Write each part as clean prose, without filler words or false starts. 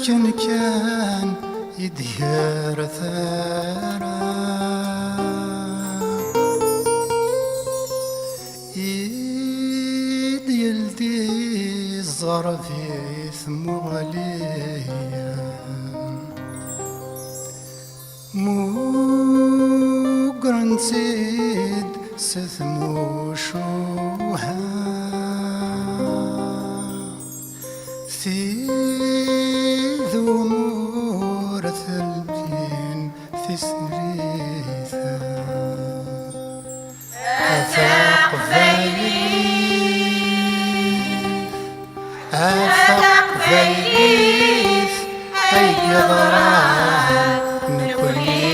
كان يدير ثرى يلدي الظرفي ثمغليا مو سيد ستمو شوها في ذو مورث الدين في سريثا أثق فيليث أي يضرع نكوني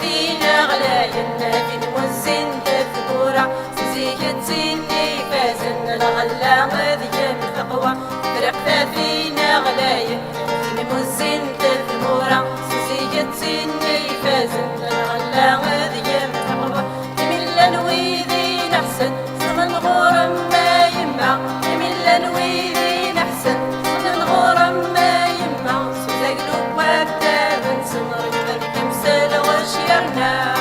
فينا غلاينا في نوزن تذكورة سزيك تزيني فازن الغلا مذيم تقوى فرق فينا غلاينا في نوزن تذكورة سزيك تزيني فازن الغلا مذيم تقوى جميل نويذين أحسن صغن غورم ما يما جميل نويذين أحسن صغن غورم ما يما سوزا قلوب وابدا بنسن رجل كمسل وشيرنا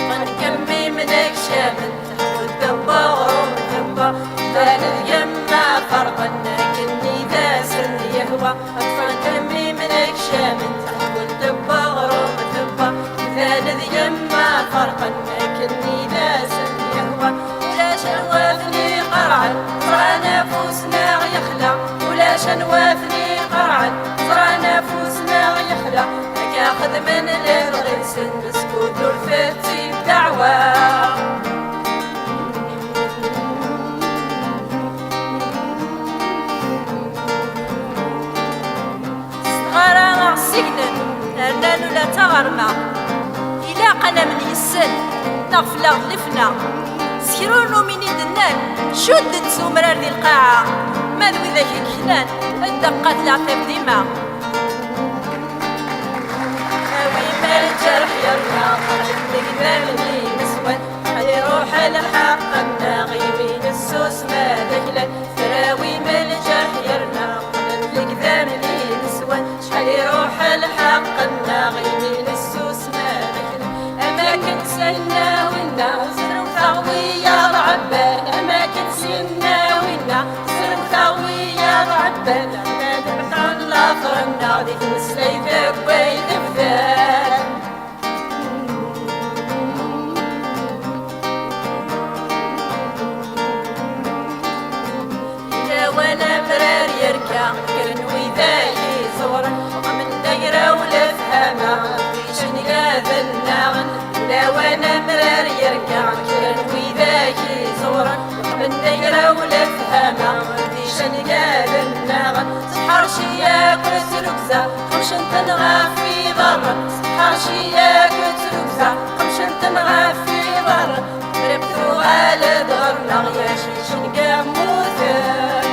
غنكمي منك شامل تحول دبا غروم دبا ثالث يما فرقا كني ذا سن يهوى أطفال كمي منك شامل تحول دبا غروم دبا ثالث يما فرقا كني ذا سن يهوى ولا شنوافني قرعا صرا نفوسنا يخلع ولا شنوافني قرعا صرا نفوسنا يخلع ناخذ من الغرسن بسكوت الفتي بدعوى صغارا سجنا نرنا لا تغرنا إلا قنا من يسن نغفلا غلفنا سكرونو من يدنان شد سمرار ذي القاعة ما ذوي ذاك الكنان الدقات العطيب ديما الجرح يرنا طلعت قدامني مسود علي روح الحق الناغيبين السوس ما دخلت تراوي من الجرح يرنا طلعت قدامني مسود شحال روح الحق الناغيبين السوس ما دخلت أماكن سنا ونا زرو ثاوي يا العبان أماكن سنا ونا زرو ثاوي يا العبان نادمت عن الأفرنا ذيك مسليفك وين بذات وانا مرار يركع كرن ويذاكي صورا ومن دايرة ولا فهمة فيشن هذا الناغن لا وانا مرار يركع كرن ويذاكي صورا ومن دايرة ولا فهمة فيشن هذا الناغن سحر شياك وتركزة خمشن تنغى في ضرر سحر شياك وتركزة خمشن تنغى في ضرر مريقتو على دغرنا يا شيشن قاموثاي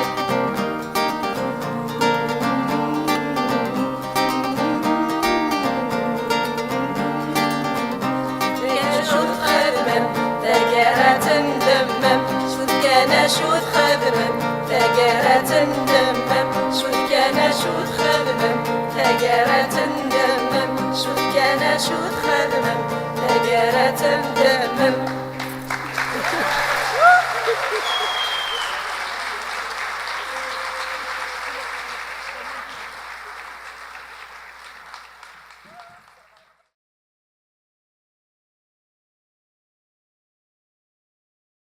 شوت خدمم تاجرة دمم شوت كان شوت خدمم تاجرة دمم شوت كان شوت خدمم تاجرة دمم